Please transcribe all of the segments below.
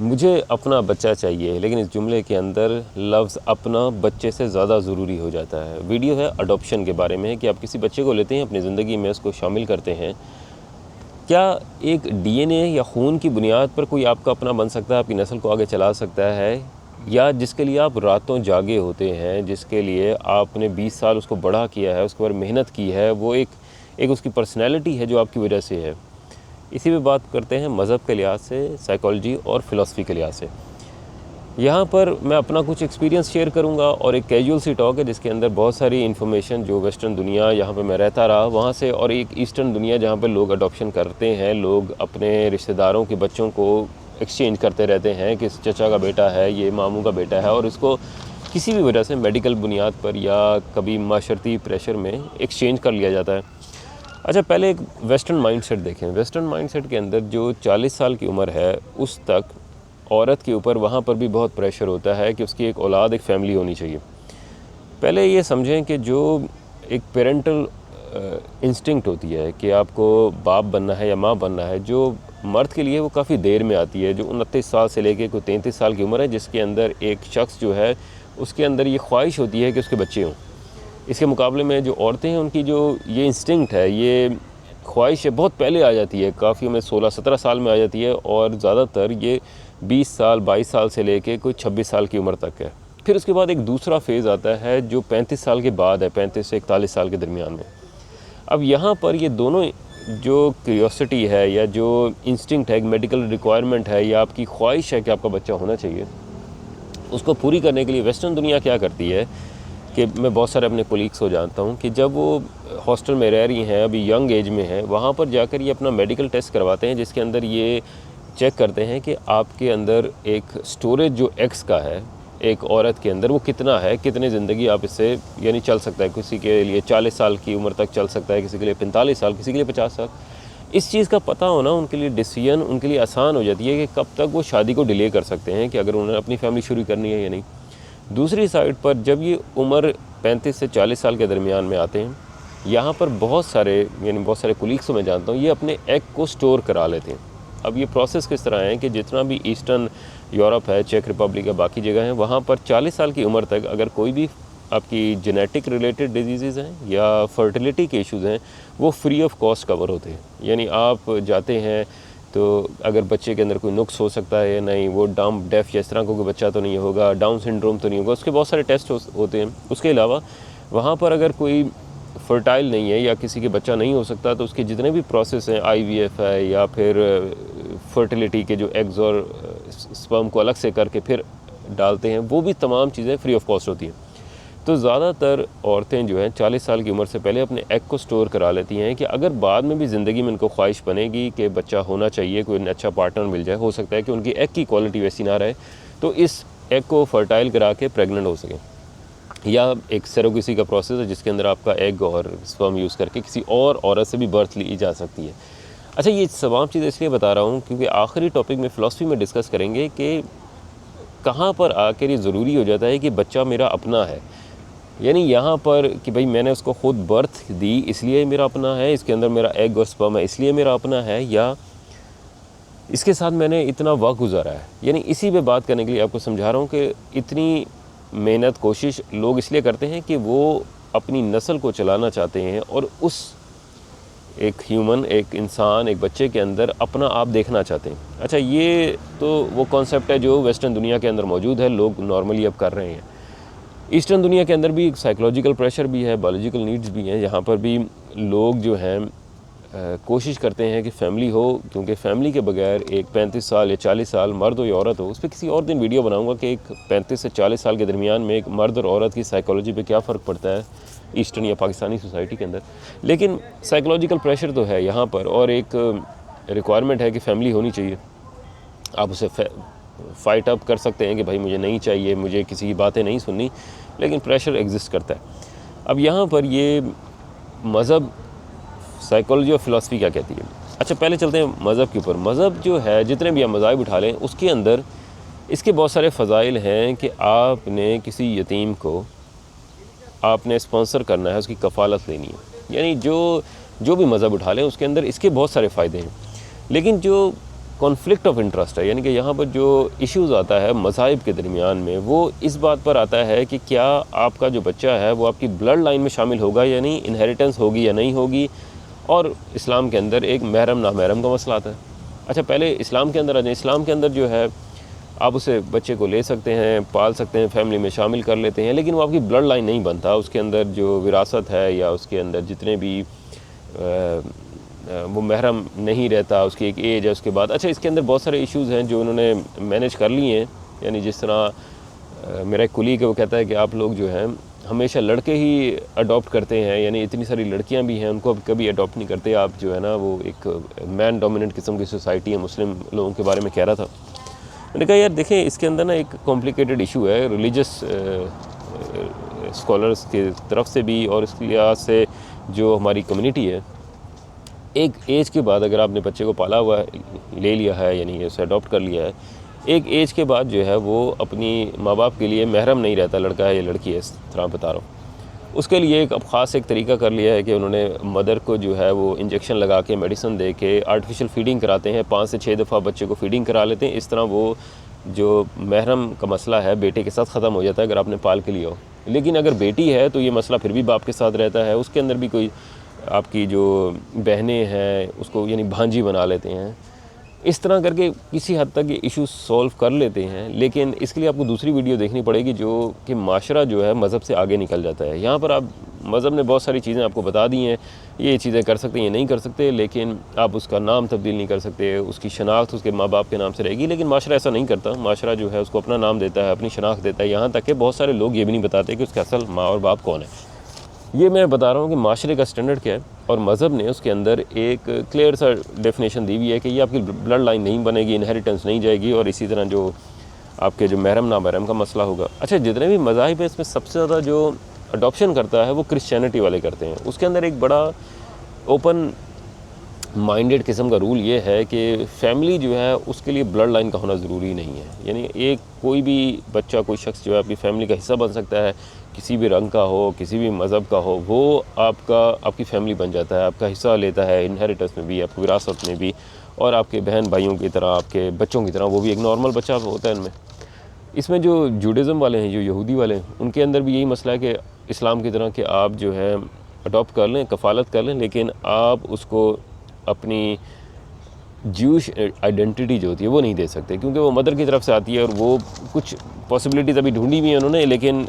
मुझे अपना बच्चा चाहिए, लेकिन इस जुमले के अंदर लफ्ज़ अपना बच्चे से ज़्यादा ज़रूरी हो जाता है। वीडियो है अडॉप्शन के बारे में कि आप किसी बच्चे को लेते हैं, अपनी ज़िंदगी में उसको शामिल करते हैं। क्या एक डीएनए या खून की बुनियाद पर कोई आपका अपना बन सकता है, आपकी नस्ल को आगे चला सकता है? या जिसके लिए आप रातों जागे होते हैं, जिसके लिए आपने 20 साल उसको बड़ा किया है, उसके ऊपर मेहनत की है, वो एक उसकी पर्सनैलिटी है जो आपकी वजह से है। इसी पे बात करते हैं मज़हब के लिहाज से, साइकोलॉजी और फ़िलासफ़ी के लिहाज से। यहाँ पर मैं अपना कुछ एक्सपीरियंस शेयर करूँगा और एक कैजुअल सी टॉक है जिसके अंदर बहुत सारी इन्फॉर्मेशन जो वेस्टर्न दुनिया जहाँ पे मैं रहता रहा वहाँ से, और एक ईस्टर्न दुनिया जहाँ पे लोग अडॉप्शन करते हैं, लोग अपने रिश्तेदारों के बच्चों को एक्सचेंज करते रहते हैं कि इस चचा का बेटा है, ये मामू का बेटा है, और इसको किसी भी वजह से मेडिकल बुनियाद पर या कभी माशरती प्रेशर में एक्सचेंज कर लिया जाता है। अच्छा, पहले एक वेस्टर्न माइंडसेट देखें। वेस्टर्न माइंडसेट के अंदर जो 40 साल की उम्र है उस तक औरत के ऊपर वहाँ पर भी बहुत प्रेशर होता है कि उसकी एक औलाद, एक फ़ैमिली होनी चाहिए। पहले ये समझें कि जो एक पेरेंटल इंस्टिंक्ट होती है कि आपको बाप बनना है या माँ बनना है, जो मर्द के लिए वो काफ़ी देर में आती है। जो 29 साल से लेके कोई 33 साल की उम्र है, जिसके अंदर एक शख्स जो है उसके अंदर ये ख्वाहिश होती है कि उसके बच्चे हों। इसके मुकाबले में जो औरतें हैं उनकी जो ये इंस्टिंक्ट है, ये ख्वाहिश है, बहुत पहले आ जाती है, काफ़ी में 16-17 साल में आ जाती है, और ज़्यादातर ये 20 साल 22 साल से लेके कोई 26 साल की उम्र तक है। फिर उसके बाद एक दूसरा फेज़ आता है जो 35 साल के बाद है, 35 से 41 साल के दरमियान में। अब यहाँ पर ये दोनों जो क्यूरियोसिटी है या जो इंस्टिंक्ट है, एक मेडिकल रिक्वायरमेंट है या आपकी ख्वाहिश है कि आपका बच्चा होना चाहिए, उसको पूरी करने के लिए वेस्टर्न दुनिया क्या करती है कि मैं बहुत सारे अपने कोलीग्स को जानता हूँ कि जब वो हॉस्टल में रह रही हैं, अभी यंग एज में हैं, वहाँ पर जाकर ये अपना मेडिकल टेस्ट करवाते हैं जिसके अंदर ये चेक करते हैं कि आपके अंदर एक स्टोरेज जो एक्स का है एक औरत के अंदर वो कितना है, कितनी ज़िंदगी आप इससे यानी चल सकता है। किसी के लिए 40 साल की उम्र तक चल सकता है, किसी के लिए 45 साल, किसी के लिए 50 साल। इस चीज़ का पता होना उनके लिए डिसीजन उनके लिए आसान हो जाती है कि कब तक वो शादी को डिले कर सकते हैं, कि अगर उन्होंने अपनी फैमिली शुरू करनी है या नहीं। दूसरी साइड पर जब ये उम्र 35 से 40 साल के दरमियान में आते हैं, यहाँ पर बहुत सारे कुलीग्स को मैं जानता हूँ, ये अपने एग को स्टोर करा लेते हैं। अब ये प्रोसेस किस तरह है कि जितना भी ईस्टर्न यूरोप है, चेक रिपब्लिक है, बाकी जगह हैं, वहाँ पर 40 साल की उम्र तक अगर कोई भी आपकी जेनेटिक रिलेटेड डिजीज़ हैं या फर्टिलिटी के इश्यूज़ हैं, वो फ्री ऑफ कॉस्ट कवर होते हैं। यानी आप जाते हैं तो अगर बच्चे के अंदर कोई नुक्स हो सकता है या नहीं, वो डम्ब, डेफ या इस तरह का कोई बच्चा तो नहीं होगा, डाउन सिंड्रोम तो नहीं होगा, उसके बहुत सारे टेस्ट होते हैं। उसके अलावा वहाँ पर अगर कोई फर्टाइल नहीं है या किसी के बच्चा नहीं हो सकता, तो उसके जितने भी प्रोसेस हैं, आईवीएफ है या फिर फर्टिलिटी के जो एग्स और स्पर्म को अलग से करके फिर डालते हैं, वो भी तमाम चीज़ें फ्री ऑफ कॉस्ट होती हैं। तो ज़्यादातर औरतें जो हैं 40 साल की उम्र से पहले अपने एग को स्टोर करा लेती हैं कि अगर बाद में भी ज़िंदगी में उनको ख्वाहिश बनेगी कि बच्चा होना चाहिए, कोई अच्छा पार्टनर मिल जाए, हो सकता है कि उनकी एग की क्वालिटी वैसी ना रहे, तो इस एग को फर्टाइल करा के प्रेग्नेंट हो सकें। या एक सरोगेसी का प्रोसेस है जिसके अंदर आपका एग और स्पर्म यूज़ करके किसी और औरत से भी बर्थ ली जा सकती है। अच्छा, ये तमाम चीज़ें इसलिए बता रहा हूँ क्योंकि आखिरी टॉपिक में फ़िलासफ़ी में डिस्कस करेंगे कि कहाँ पर आकर ये ज़रूरी हो जाता है कि बच्चा मेरा अपना है। यानी यहाँ पर कि भाई मैंने उसको ख़ुद बर्थ दी इसलिए मेरा अपना है, इसके अंदर मेरा एग और स्पर्म है इसलिए मेरा अपना है, या इसके साथ मैंने इतना वक्त गुजारा है। यानी इसी पे बात करने के लिए आपको समझा रहा हूँ कि इतनी मेहनत कोशिश लोग इसलिए करते हैं कि वो अपनी नस्ल को चलाना चाहते हैं और उस एक ह्यूमन, एक इंसान, एक बच्चे के अंदर अपना आप देखना चाहते हैं। अच्छा, ये तो वो कॉन्सेप्ट है जो वेस्टर्न दुनिया के अंदर मौजूद है, लोग नॉर्मली अब कर रहे हैं। ईस्टर्न दुनिया के अंदर भी एक साइकोलॉजिकल प्रेशर भी है, बायोलॉजिकल नीड्स भी हैं। यहाँ पर भी लोग जो हैं कोशिश करते हैं कि फ़ैमिली हो, क्योंकि फ़ैमिली के बगैर एक 35 साल या 40 साल मर्द हो या औरत हो, उस पर किसी और दिन वीडियो बनाऊंगा कि एक 35 से 40 साल के दरमियान में एक मर्द और औरत की साइकोलॉजी पे क्या फ़र्क पड़ता है ईस्टर्न या पाकिस्तानी सोसाइटी के अंदर। लेकिन साइकोलॉजिकल प्रेशर तो है यहाँ पर, और एक रिक्वायरमेंट है कि फ़ैमिली होनी चाहिए। आप उसे फाइट अप कर सकते हैं कि भाई मुझे नहीं चाहिए, मुझे किसी की बातें नहीं सुननी, लेकिन प्रेशर एग्जिस्ट करता है। अब यहाँ पर ये मज़हब, साइकोलॉजी और फ़िलासफ़ी क्या कहती है। अच्छा, पहले चलते हैं मज़हब के ऊपर। मज़हब जो है, जितने भी आप मज़ाहिब उठा लें, उसके अंदर इसके बहुत सारे फ़ज़ाइल हैं कि आपने किसी यतीम को आपने स्पॉन्सर करना है, उसकी कफ़ालत लेनी है। यानी जो भी मज़हब उठा लें उसके अंदर इसके बहुत सारे फ़ायदे हैं। लेकिन जो कॉन्फ्लिक्ट ऑफ इंटरेस्ट है, यानी कि यहाँ पर जो इश्यूज़ आता है मज़ाहिब के दरमियान में, वो इस बात पर आता है कि क्या आपका जो बच्चा है वो आपकी ब्लड लाइन में शामिल होगा या नहीं, इनहेरिटेंस होगी या नहीं होगी। और इस्लाम के अंदर एक महरम नामहरम का मसला आता है। अच्छा, पहले इस्लाम के अंदर आ जाए। इस्लाम के अंदर जो है आप उसे बच्चे को ले सकते हैं, पाल सकते हैं, फैमिली में शामिल कर लेते हैं, लेकिन वो आपकी ब्लड लाइन नहीं बनता। उसके अंदर जो विरासत है या उसके अंदर जितने भी वो महरम नहीं रहता, उसकी एक एज है उसके बाद। अच्छा, इसके अंदर बहुत सारे इश्यूज़ हैं जो उन्होंने मैनेज कर लिए हैं। यानी जिस तरह मेरा एक कुलीग है, वो कहता है कि आप लोग जो हैं हमेशा लड़के ही अडॉप्ट करते हैं, यानी इतनी सारी लड़कियां भी हैं, उनको कभी अडॉप्ट नहीं करते आप, जो है ना वो एक मैन डोमिनेंट किस्म की सोसाइटी है। मुस्लिम लोगों के बारे में कह रहा था। मैंने कहा यार देखें, इसके अंदर ना एक कॉम्प्लिकेटेड इशू है रिलीजियस स्कॉलर्स की तरफ से भी, और इस लिहाज से जो हमारी कम्युनिटी है, एक एज के बाद अगर आपने बच्चे को पाला हुआ है, ले लिया है, यानी उसे अडॉप्ट कर लिया है, एक एज के बाद जो है वो अपनी माँ बाप के लिए महरम नहीं रहता, लड़का है या लड़की है, इस तरह बता रहा हूँ। उसके लिए एक अब ख़ास एक तरीका कर लिया है कि उन्होंने मदर को जो है वो इंजेक्शन लगा के, मेडिसिन दे के आर्टिफिशियल फीडिंग कराते हैं। 5 से 6 दफ़ा बच्चे को फीडिंग करा लेते हैं। इस तरह वो जो महरम का मसला है बेटे के साथ ख़त्म हो जाता है, अगर आपने पाल के लिया हो। लेकिन अगर बेटी है तो ये मसला फिर भी बाप के साथ रहता है। उसके अंदर भी कोई आपकी जो बहनें हैं उसको यानी भांजी बना लेते हैं। इस तरह करके किसी हद तक ये इशू सॉल्व कर लेते हैं। लेकिन इसके लिए आपको दूसरी वीडियो देखनी पड़ेगी, जो कि माशरा जो है मज़हब से आगे निकल जाता है। यहाँ पर आप मज़हब ने बहुत सारी चीज़ें आपको बता दी हैं, ये चीज़ें कर सकते हैं, ये नहीं कर सकते, लेकिन आप उसका नाम तब्दील नहीं कर सकते, उसकी शनाख्त उसके माँ बाप के नाम से रहेगी। लेकिन माशरा ऐसा नहीं करता। माशरा जो है उसको अपना नाम देता है, अपनी शनाख्त देता है। यहाँ तक कि बहुत सारे लोग ये भी नहीं बताते कि उसके असल माँ और बाप कौन है। ये मैं बता रहा हूँ कि माशरे का स्टैंडर्ड क्या है, और मज़हब ने उसके अंदर एक क्लियर सा डेफिनेशन दी हुई है कि ये आपकी ब्लड लाइन नहीं बनेगी, इनहेरिटेंस नहीं जाएगी, और इसी तरह जो आपके जो महरम नामहरम का मसला होगा। अच्छा, जितने भी मज़ाहिब हैं इसमें सबसे ज़्यादा जो अडॉप्शन करता है वो क्रिश्चियनिटी वाले करते हैं। उसके अंदर एक बड़ा ओपन माइंडेड किस्म का रूल ये है कि फ़ैमिली जो है उसके लिए ब्लड लाइन का होना ज़रूरी नहीं है। यानी एक कोई भी बच्चा, कोई शख्स जो है आपकी फ़ैमिली का हिस्सा बन सकता है, किसी भी रंग का हो, किसी भी मज़हब का हो, वो आपकी फ़ैमिली बन जाता है, आपका हिस्सा लेता है इनहेरिटेंस में भी, आपकी विरासत में भी, और आपके बहन भाइयों की तरह, आपके बच्चों की तरह वो भी एक नॉर्मल बच्चा होता है इनमें। इसमें जो जूडिज़म वाले हैं, जो यहूदी वाले हैं, उनके अंदर भी यही मसला है कि इस्लाम की तरह कि आप जो है अडॉप्ट कर लें, कफ़ालत कर लें, लेकिन आप उसको अपनी ज्यूश आइडेंटिटी जो होती है वो नहीं दे सकते, क्योंकि वो मदर की तरफ से आती है। और वो कुछ पॉसिबिलिटीज़ अभी ढूंढी भी हैं उन्होंने, लेकिन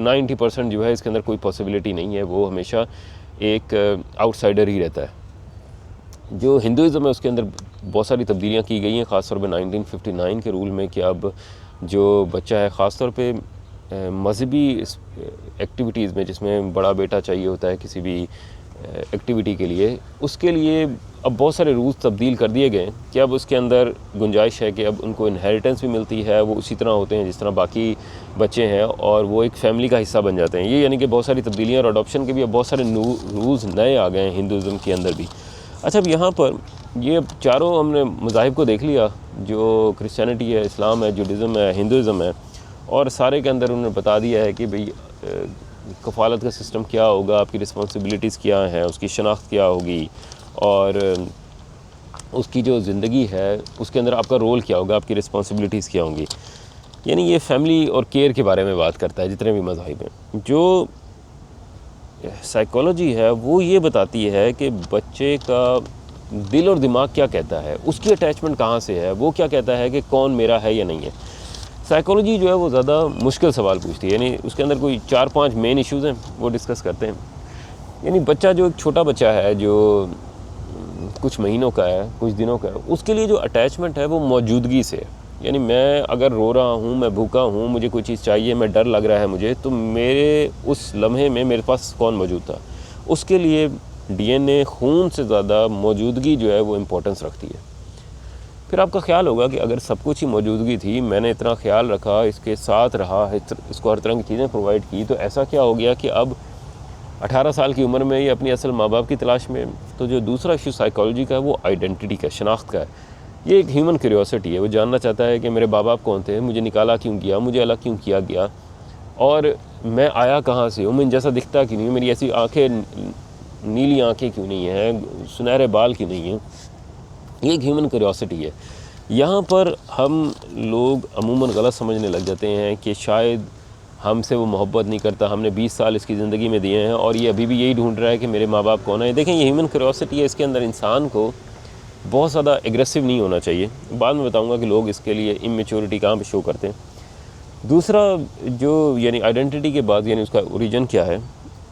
90% जो है इसके अंदर कोई पॉसिबिलिटी नहीं है। वो हमेशा एक आउटसाइडर ही रहता है। जो हिंदुज़म है उसके अंदर बहुत सारी तब्दीलियाँ की गई हैं, ख़ासतौर पर 1959 के रूल में, कि अब जो बच्चा है ख़ासतौर पे मजहबी एक्टिविटीज़ में, जिसमें बड़ा बेटा चाहिए होता है किसी भी एक्टिविटी के लिए, उसके लिए अब बहुत सारे रूल्स तब्दील कर दिए गए कि अब उसके अंदर गुंजाइश है कि अब उनको इनहेरिटेंस भी मिलती है, वो उसी तरह होते हैं जिस तरह बाकी बच्चे हैं, और वो एक फ़ैमिली का हिस्सा बन जाते हैं। ये यानी कि बहुत सारी तब्दीलियाँ, और अडॉप्शन के भी अब बहुत सारे रूल्स नए आ गए हैं हिंदुज़म के अंदर भी। अच्छा, अब यहाँ पर ये चारों हमने मज़ाहिब को देख लिया, जो क्रिश्चियनिटी है, इस्लाम है, जूडिज़म है, हिंदुज़म है, और सारे के अंदर उन्होंने बता दिया है कि भाई कफ़ालत का सिस्टम क्या होगा, आपकी रिस्पॉन्सिबिलिटीज़ क्या हैं, उसकी शनाख्त क्या होगी, और उसकी जो ज़िंदगी है उसके अंदर आपका रोल क्या होगा, आपकी रिस्पॉन्सिबिलिटीज़ क्या होंगी। यानी ये फैमिली और केयर के बारे में बात करता है जितने भी मज़ाहिब हैं। जो साइकोलॉजी है वो ये बताती है कि बच्चे का दिल और दिमाग क्या कहता है, उसकी अटैचमेंट कहाँ से है, वो क्या कहता है कि कौन मेरा है या नहीं है। साइकोलॉजी जो है वो ज़्यादा मुश्किल सवाल पूछती है, यानी उसके अंदर कोई 4-5 मेन इश्यूज़ हैं वो डिस्कस करते हैं। यानी बच्चा जो एक छोटा बच्चा है, जो कुछ महीनों का है, कुछ दिनों का है, उसके लिए जो अटैचमेंट है वो मौजूदगी से है। यानी मैं अगर रो रहा हूँ, मैं भूखा हूँ, मुझे कोई चीज़ चाहिए, मैं डर लग रहा है मुझे, तो मेरे उस लम्हे में मेरे पास कौन मौजूद था, उसके लिए डीएनए, खून से ज़्यादा मौजूदगी जो है वो इम्पोर्टेंस रखती है। फिर आपका ख्याल होगा कि अगर सब कुछ ही मौजूदगी थी, मैंने इतना ख्याल रखा, इसके साथ रहा, इसको हर तरह की चीज़ें प्रोवाइड की, तो ऐसा क्या हो गया कि अब 18 साल की उम्र में ये अपनी असल माँ बाप की तलाश में। तो जो दूसरा इशू साइकोलॉजी का है वो आइडेंटिटी का, शनाख्त का है। ये एक ह्यूमन क्यूरियोसिटी है, वो जानना चाहता है कि मेरे माँ बाप कौन थे, मुझे निकाला क्यों गया, मुझे अलग क्यों किया गया, और मैं आया कहाँ से हूँ, मैं जैसा दिखता क्यों नहीं, मेरी ऐसी आँखें, नीली आँखें क्यों नहीं हैं, सुनहरे बाल क्यों नहीं हैं। ये एक ह्यूमन क्यूरियोसिटी है। यहाँ पर हम लोग अमूमन गलत समझने लग जाते हैं कि शायद हमसे वो मोहब्बत नहीं करता, हमने 20 साल इसकी ज़िंदगी में दिए हैं और ये अभी भी यही ढूंढ रहा है कि मेरे माँ बाप कौन है। देखें, ये ह्यूमन क्यूरियोसिटी है, इसके अंदर इंसान को बहुत ज़्यादा एग्रेसिव नहीं होना चाहिए। बाद में बताऊंगा कि लोग इसके लिए इमेच्योरिटी कहाँ पे शो करते हैं। दूसरा जो यानी आइडेंटिटी के बाद यानी उसका ओरिजिन क्या है।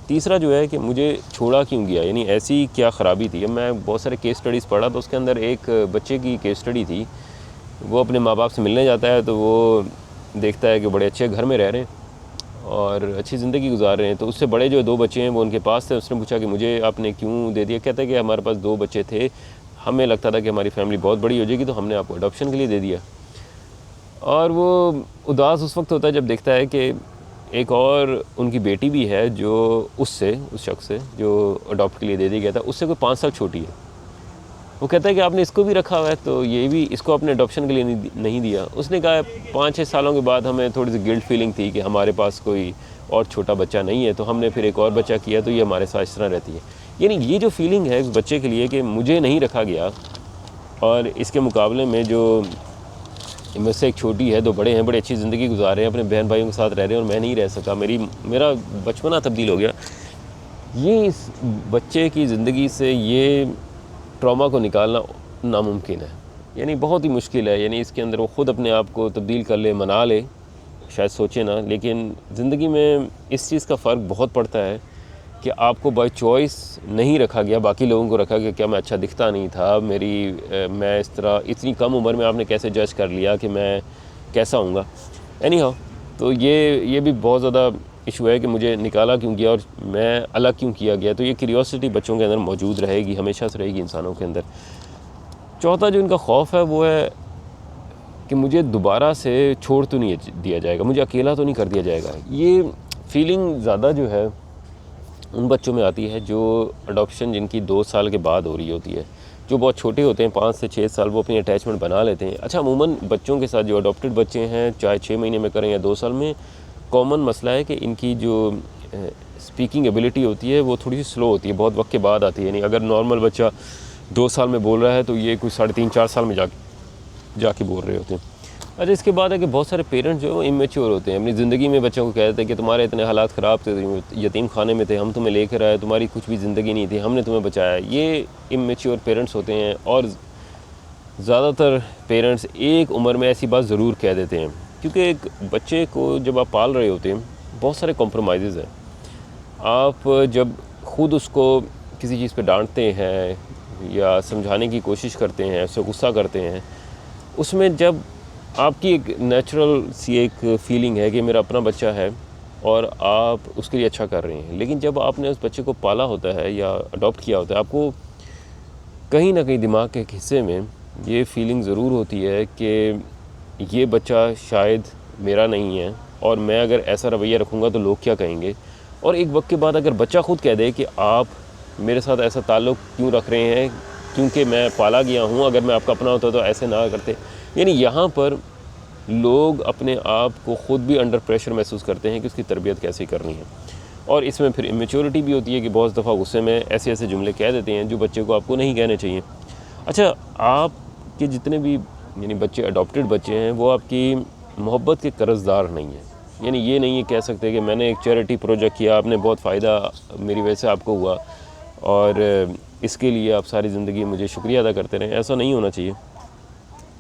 तीसरा जो है कि मुझे छोड़ा क्यों गया, यानी ऐसी क्या ख़राबी थी। अब मैं बहुत सारे केस स्टडीज़ पढ़ा तो उसके अंदर एक बच्चे की केस स्टडी थी। वो अपने माँ बाप से मिलने जाता है तो वो देखता है कि बड़े अच्छे घर में रह रहे हैं और अच्छी ज़िंदगी गुजार रहे हैं। तो उससे बड़े जो 2 बच्चे हैं वो उनके पास थे। उसने पूछा कि मुझे आपने क्यों दे दिया। कहता है कि हमारे पास 2 बच्चे थे, हमें लगता था कि हमारी फैमिली बहुत बड़ी हो जाएगी तो हमने आपको अडॉप्शन के लिए दे दिया। और वो उदास उस वक्त होता है जब देखता है कि एक और उनकी बेटी भी है जो उस शख्स से जो अडॉप्ट के लिए दे दिया गया था उससे कोई 5 साल छोटी है। वो कहता है कि आपने इसको भी रखा हुआ है तो ये भी इसको अपने अडॉप्शन के लिए नहीं दिया। उसने कहा 5-6 सालों के बाद हमें थोड़ी सी गिल्ट फीलिंग थी कि हमारे पास कोई और छोटा बच्चा नहीं है तो हमने फिर एक और बच्चा किया, तो ये हमारे साथ इस तरह रहती है। यानी ये जो फीलिंग है उस बच्चे के लिए कि मुझे नहीं रखा गया और इसके मुकाबले में जो मुझसे एक छोटी है, 2 बड़े हैं, बड़ी अच्छी ज़िंदगी गुजार रहे हैं, अपने बहन भाइयों के साथ रह रहे हैं और मैं नहीं रह सका, मेरा बचपना तब्दील हो गया। ये इस बच्चे की ज़िंदगी से ये ट्रॉमा को निकालना नामुमकिन है, यानी बहुत ही मुश्किल है। यानी इसके अंदर वो ख़ुद अपने आप को तब्दील कर ले, मना ले, शायद सोचे ना, लेकिन ज़िंदगी में इस चीज़ का फ़र्क बहुत पड़ता है कि आपको बाय चॉइस नहीं रखा गया, बाकी लोगों को रखा गया। क्या मैं अच्छा दिखता नहीं था, मैं इस तरह इतनी कम उम्र में आपने कैसे जज कर लिया कि मैं कैसा हूँगा। एनी हाउ, तो ये भी बहुत ज़्यादा इशू है कि मुझे निकाला क्यों गया और मैं अलग क्यों किया गया। तो ये क्यूरियोसिटी बच्चों के अंदर मौजूद रहेगी, हमेशा से रहेगी इंसानों के अंदर। चौथा जो इनका खौफ है वो है कि मुझे दोबारा से छोड़ तो नहीं दिया जाएगा, मुझे अकेला तो नहीं कर दिया जाएगा। ये फीलिंग ज़्यादा जो है उन बच्चों में आती है जो अडॉप्शन जिनकी 2 साल के बाद हो रही होती है। जो बहुत छोटे होते हैं, 5 से 6 साल, वो अपनी अटैचमेंट बना लेते हैं। अच्छा, अमूमन बच्चों के साथ जो अडॉप्टेड बच्चे हैं, चाहे 6 महीने में करें या 2 साल में, कॉमन मसला है कि इनकी जो स्पीकिंग एबिलिटी होती है वो थोड़ी सी स्लो होती है, बहुत वक्त के बाद आती है। यानी अगर नॉर्मल बच्चा 2 साल में बोल रहा है तो ये कुछ 3.5-4 साल में जाके बोल रहे होते हैं। अच्छा, इसके बाद है कि बहुत सारे पेरेंट्स जो है इमेच्योर होते हैं, अपनी ज़िंदगी में बच्चों को कह देते हैं कि तुम्हारे इतने हालात ख़राब थे, यतीम खाने में थे, हम तुम्हें लेकर आए, तुम्हारी कुछ भी ज़िंदगी नहीं थी, हमने तुम्हें बचाया। ये इमेच्योर पेरेंट्स होते हैं और ज़्यादातर पेरेंट्स एक उम्र में ऐसी बात ज़रूर कह देते हैं, क्योंकि एक बच्चे को जब आप पाल रहे होते हैं बहुत सारे कॉम्प्रोमाइज़ हैं। आप जब ख़ुद उसको किसी चीज़ पे डांटते हैं या समझाने की कोशिश करते हैं, उससे गुस्सा करते हैं, उसमें जब आपकी एक नेचुरल सी एक फ़ीलिंग है कि मेरा अपना बच्चा है और आप उसके लिए अच्छा कर रहे हैं। लेकिन जब आपने उस बच्चे को पाला होता है या अडॉप्ट किया होता है, आपको कहीं ना कहीं दिमाग के एक हिस्से में ये फीलिंग ज़रूर होती है कि ये बच्चा शायद मेरा नहीं है और मैं अगर ऐसा रवैया रखूँगा तो लोग क्या कहेंगे। और एक वक्त के बाद अगर बच्चा ख़ुद कह दे कि आप मेरे साथ ऐसा ताल्लुक़ क्यों रख रहे हैं, क्योंकि मैं पाला गया हूँ, अगर मैं आपका अपना होता तो ऐसे ना करते। यानी यहाँ पर लोग अपने आप को ख़ुद भी अंडर प्रेशर महसूस करते हैं कि उसकी तरबियत कैसे करनी है। और इसमें फिर इमेच्योरिटी भी होती है कि बहुत दफ़ा गुस्से में ऐसे ऐसे जुमले कह देते हैं जो बच्चे को आपको नहीं कहने चाहिए। अच्छा, आपके जितने भी यानी बच्चे अडॉप्टेड बच्चे हैं वो आपकी मोहब्बत के कर्ज़दार नहीं हैं। यानी ये नहीं कह सकते कि मैंने एक चैरिटी प्रोजेक्ट किया, आपने बहुत फ़ायदा मेरी वजह से आपको हुआ और इसके लिए आप सारी ज़िंदगी मुझे शुक्रिया अदा करते रहें। ऐसा नहीं होना चाहिए।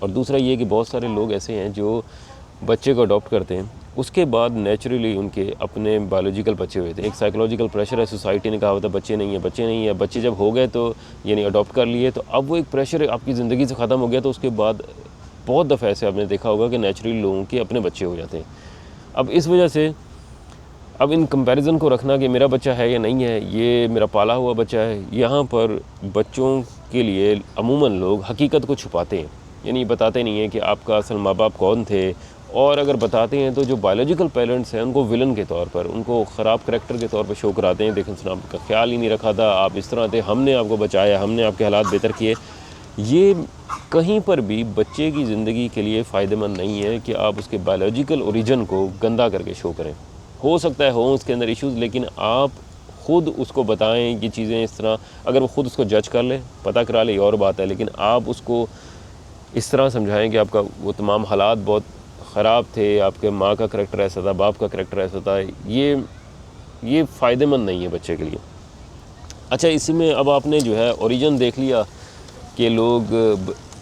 और दूसरा ये कि बहुत सारे लोग ऐसे हैं जो बच्चे को अडॉप्ट करते हैं, उसके बाद नेचुरली उनके अपने बायोलॉजिकल बच्चे हुए थे। एक साइकोलॉजिकल प्रेशर है, सोसाइटी ने कहा होता बच्चे नहीं है। बच्चे जब हो गए तो यानी अडॉप्ट कर लिए तो अब वो एक प्रेशर आपकी ज़िंदगी से ख़त्म हो गया। तो उसके बाद बहुत दफ़ा ऐसे आपने देखा होगा कि नेचुरली लोगों के अपने बच्चे हो जाते हैं। अब इस वजह से अब इन कंपैरिजन को रखना कि मेरा बच्चा है या नहीं है, ये मेरा पाला हुआ बच्चा है, यहाँ पर बच्चों के लिए अमूमन लोग हकीकत को छुपाते हैं। यानी बताते नहीं हैं कि आपका असल माँ बाप कौन थे, और अगर बताते हैं तो जो बायोलॉजिकल पेरेंट्स हैं उनको विलन के तौर पर, उनको ख़राब करैक्टर के तौर पर शो कराते हैं। देखो सुना, आपका ख्याल ही नहीं रखा था, आप इस तरह थे, हमने आपको बचाया, हमने आपके हालात बेहतर किए। ये कहीं पर भी बच्चे की ज़िंदगी के लिए फ़ायदेमंद नहीं है कि आप उसके बायोलॉजिकल ओरिजिन को गंदा करके शो करें। हो सकता है हो उसके अंदर इश्यूज़, लेकिन आप ख़ुद उसको बताएं ये चीज़ें इस तरह। अगर वो ख़ुद उसको जज कर ले, पता करा ले, और बात है, लेकिन आप उसको इस तरह समझाएं कि आपका वो तमाम हालात बहुत ख़राब थे, आपके माँ का करैक्टर ऐसा था, बाप का करैक्टर ऐसा था, ये फ़ायदेमंद नहीं है बच्चे के लिए। अच्छा, इसी में अब आपने जो है ओरिजिन देख लिया कि लोग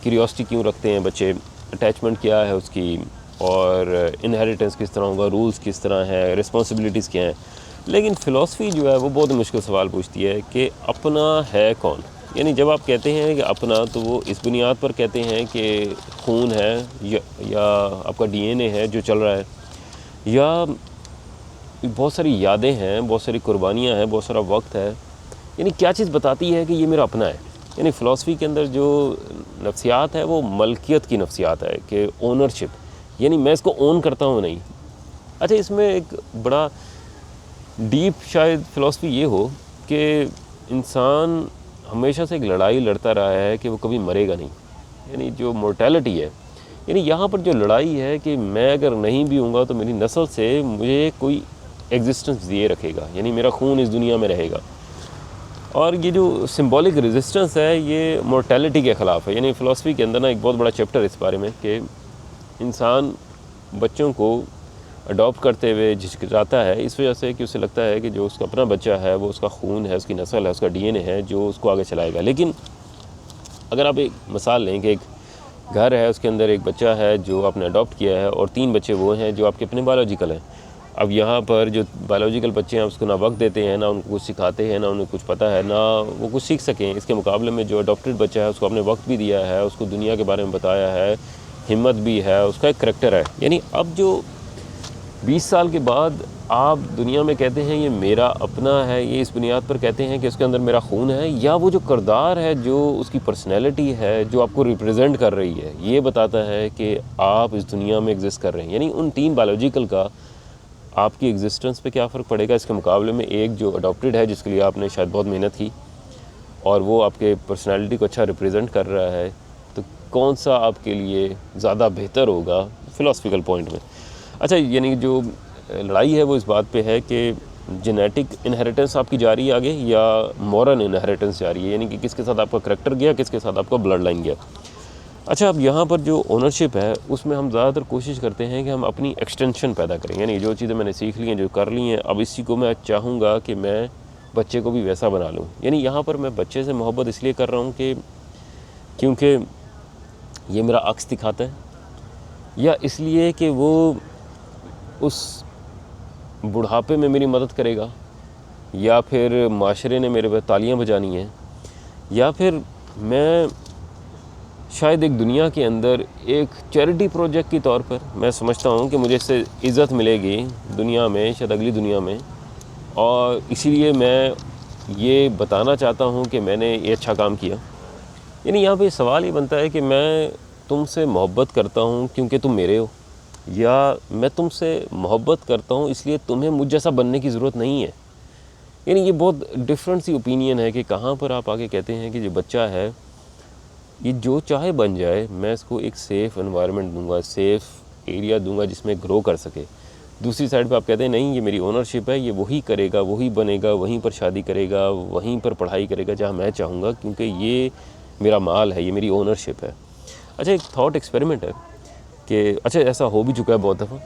क्यूरियोसिटी क्यों रखते हैं बच्चे, अटैचमेंट क्या है उसकी, और इनहेरिटेंस किस तरह होगा, रूल्स किस तरह हैं, रिस्पॉन्सिबिलिटीज़ क्या हैं। लेकिन फ़िलासफ़ी जो है वो बहुत मुश्किल सवाल पूछती है कि अपना है कौन। यानी जब आप कहते हैं कि अपना, तो वो इस बुनियाद पर कहते हैं कि खून है या आपका डीएनए है जो चल रहा है, या बहुत सारी यादें हैं, बहुत सारी कुर्बानियाँ हैं, बहुत सारा वक्त है। यानी क्या चीज़ बताती है कि ये मेरा अपना है। यानी फ़िलासफ़ी के अंदर जो नफ्सियात है वो मलकियत की नफ्सियात है कि ओनरशिप, यानी मैं इसको ओन करता हूँ नहीं। अच्छा, इसमें एक बड़ा डीप शायद फ़िलासफ़ी ये हो कि इंसान हमेशा से एक लड़ाई लड़ता रहा है कि वो कभी मरेगा नहीं, यानी जो मोर्टेलिटी है। यानी यहाँ पर जो लड़ाई है कि मैं अगर नहीं भी हूँगा तो मेरी नस्ल से मुझे कोई एग्जिस्टेंस दिए रखेगा, यानी मेरा खून इस दुनिया में रहेगा। और ये जो सिंबॉलिक रेजिस्टेंस है ये मोर्टेलिटी के ख़िलाफ़ है। यानी फ़िलासफ़ी के अंदर ना एक बहुत बड़ा चैप्टर है इस बारे में कि इंसान बच्चों को अडॉप्ट करते हुए झिझकिचाता है इस वजह से कि उसे लगता है कि जो उसका अपना बच्चा है वो उसका खून है, उसकी नस्ल है, उसका डीएनए है जो उसको आगे चलाएगा। लेकिन अगर आप एक मिसाल लें कि एक घर है, उसके अंदर एक बच्चा है जो आपने अडॉप्ट किया है और 3 बच्चे वो हैं जो आपके अपने बायोलॉजिकल हैं। अब यहाँ पर जो बायोलॉजिकल बच्चे हैं उसको ना वक्त देते हैं, ना उनको कुछ सिखाते हैं, ना उन्हें कुछ पता है, ना वो कुछ सीख सकें। इसके मुकाबले में जो अडॉप्टेड बच्चा है उसको आपने वक्त भी दिया है, उसको दुनिया के बारे में बताया है, हिम्मत भी है, उसका एक करैक्टर है। यानी अब जो 20 साल के बाद आप दुनिया में कहते हैं ये मेरा अपना है, ये इस बुनियाद पर कहते हैं कि उसके अंदर मेरा खून है, या वो जो किरदार है, जो उसकी पर्सनैलिटी है, जो आपको रिप्रेजेंट कर रही है, ये बताता है कि आप इस दुनिया में एग्जिस्ट कर रहे हैं। यानी उन 3 बायोलॉजिकल का आपकी एग्जिस्टेंस पे क्या फ़र्क पड़ेगा इसके मुकाबले में एक जो अडॉप्टेड है जिसके लिए आपने शायद बहुत मेहनत की और वो आपके पर्सनैलिटी को अच्छा रिप्रेजेंट कर रहा है, तो कौन सा आपके लिए ज़्यादा बेहतर होगा फ़िलासफ़िकल पॉइंट में। अच्छा, यानी जो लड़ाई है वो इस बात पे है कि जेनेटिक इनहेरिटेंस आपकी जा रही है आगे या मॉरल इनहेरिटेंस जा रही है, यानी कि किसके साथ आपका करैक्टर गया, किसके साथ आपका ब्लड लाइन गया। अच्छा, अब यहाँ पर जो ओनरशिप है उसमें हम ज़्यादातर कोशिश करते हैं कि हम अपनी एक्सटेंशन पैदा करें, यानी जो चीज़ें मैंने सीख ली हैं, जो कर ली हैं, अब इसी को मैं चाहूँगा कि मैं बच्चे को भी वैसा बना लूँ। यानी यहाँ पर मैं बच्चे से मोहब्बत इसलिए कर रहा हूँ कि क्योंकि ये मेरा अक्स दिखाता है, या इसलिए कि वो उस बुढ़ापे में मेरी मदद करेगा, या फिर माशरे ने मेरे पे तालियाँ बजानी हैं, या फिर मैं शायद एक दुनिया के अंदर एक चैरिटी प्रोजेक्ट के तौर पर मैं समझता हूँ कि मुझे इससे इज़्ज़त मिलेगी दुनिया में, शायद अगली दुनिया में, और इसीलिए मैं ये बताना चाहता हूँ कि मैंने ये अच्छा काम किया। यानी यहाँ पे सवाल ये बनता है कि मैं तुमसे मोहब्बत करता हूँ क्योंकि तुम मेरे हो, या मैं तुमसे मोहब्बत करता हूँ इसलिए तुम्हें मुझ जैसा बनने की ज़रूरत नहीं है। यानी ये बहुत डिफरेंट सी ओपिनियन है कि कहाँ पर आप आगे कहते हैं कि जो बच्चा है ये जो चाहे बन जाए, मैं इसको एक सेफ़ एनवायरनमेंट दूंगा, सेफ़ एरिया दूंगा जिसमें ग्रो कर सके। दूसरी साइड पे आप कहते हैं नहीं, ये मेरी ओनरशिप है, ये वही करेगा, वही बनेगा, वहीं पर शादी करेगा, वहीं पर पढ़ाई करेगा जहाँ मैं चाहूँगा, क्योंकि ये मेरा माल है, ये मेरी ओनरशिप है। अच्छा, एक थॉट एक्सपेरिमेंट है कि अच्छा ऐसा हो भी चुका है बहुत दफ़ा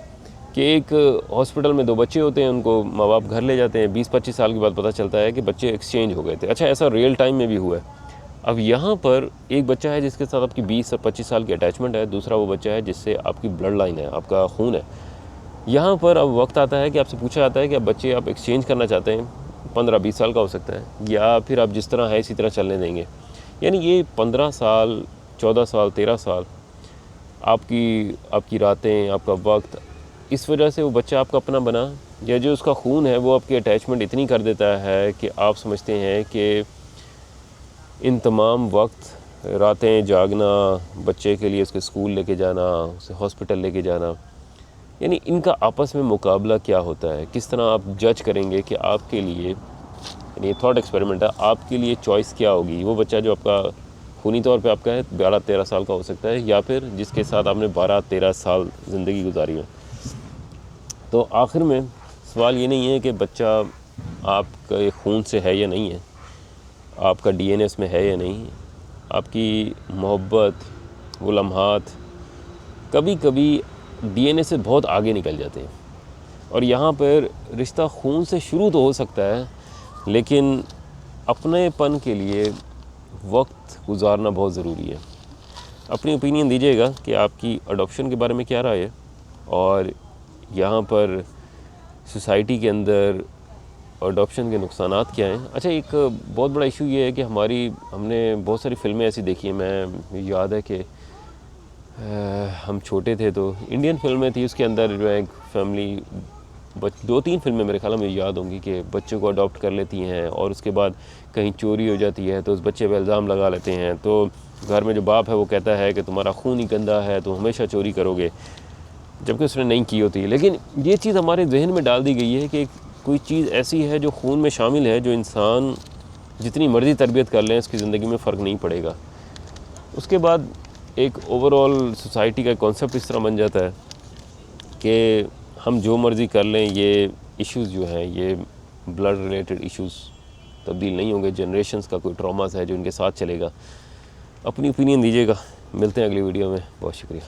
कि एक हॉस्पिटल में 2 बच्चे होते हैं, उनको माँ बाप घर ले जाते हैं, 20-25 साल के बाद पता चलता है कि बच्चे एक्सचेंज हो गए थे। अच्छा, ऐसा रियल टाइम में भी हुआ है। अब यहाँ पर एक बच्चा है जिसके साथ आपकी 20 और 25 साल की अटैचमेंट है, दूसरा वो बच्चा है जिससे आपकी ब्लड लाइन है, आपका खून है। यहाँ पर अब वक्त आता है कि आपसे पूछा जाता है कि अब बच्चे आप एक्सचेंज करना चाहते हैं, 15-20 साल का हो सकता है, या फिर आप जिस तरह है इसी तरह चलने देंगे। यानी ये 15 साल, 14 साल, 13 साल आपकी रातें, आपका वक्त, इस वजह से वो बच्चा आपका अपना बना, या जो उसका खून है वो आपकी अटैचमेंट इतनी कर देता है कि आप समझते हैं कि इन तमाम वक्त, रातें जागना, बच्चे के लिए उसके स्कूल लेके जाना, उसे हॉस्पिटल लेके जाना, यानी इनका आपस में मुकाबला क्या होता है, किस तरह आप जज करेंगे कि आपके लिए, यानी थॉट एक्सपेरिमेंट है, आपके लिए चॉइस क्या होगी। वो बच्चा जो आपका खूनी तौर पे आपका है, 12-13 साल का हो सकता है, या फिर जिसके साथ आपने 12-13 साल ज़िंदगी गुजारी है। तो आखिर में सवाल ये नहीं है कि बच्चा आपके खून से है या नहीं है, आपका डीएनए इसमें है या नहीं, आपकी मोहब्बत, वो लम्हात कभी कभी डीएनए से बहुत आगे निकल जाते हैं। और यहाँ पर रिश्ता खून से शुरू तो हो सकता है, लेकिन अपनेपन के लिए वक्त गुजारना बहुत ज़रूरी है। अपनी ओपिनियन दीजिएगा कि आपकी अडॉप्शन के बारे में क्या राय है, और यहाँ पर सोसाइटी के अंदर अडॉप्शन के नुकसानात क्या हैं। अच्छा, एक बहुत बड़ा इशू ये है कि हमने बहुत सारी फ़िल्में ऐसी देखी हैं। मैं याद है कि हम छोटे थे तो इंडियन फिल्में थी, उसके अंदर जो है एक फैमिली 2-3 फिल्में मेरे ख्याल में याद होंगी कि बच्चों को अडॉप्ट कर लेती हैं और उसके बाद कहीं चोरी हो जाती है तो उस बच्चे पर इल्ज़ाम लगा लेते हैं। तो घर में जो बाप है वो कहता है कि तुम्हारा खून ही गंदा है, तो हमेशा चोरी करोगे, जबकि उसने नहीं की होती। लेकिन ये चीज़ हमारे जहन में डाल दी गई है कि कोई चीज़ ऐसी है जो खून में शामिल है, जो इंसान जितनी मर्ज़ी तरबियत कर लें उसकी ज़िंदगी में फ़र्क नहीं पड़ेगा। उसके बाद एक ओवरऑल सोसाइटी का कॉन्सेप्ट इस तरह बन जाता है कि हम जो मर्ज़ी कर लें, ये इश्यूज़ जो हैं ये ब्लड रिलेटेड इश्यूज़ तब्दील नहीं होंगे। जनरेशन्स का कोई ट्रॉमास है जो इनके साथ चलेगा। अपनी ओपिनियन दीजिएगा। मिलते हैं अगली वीडियो में। बहुत शुक्रिया।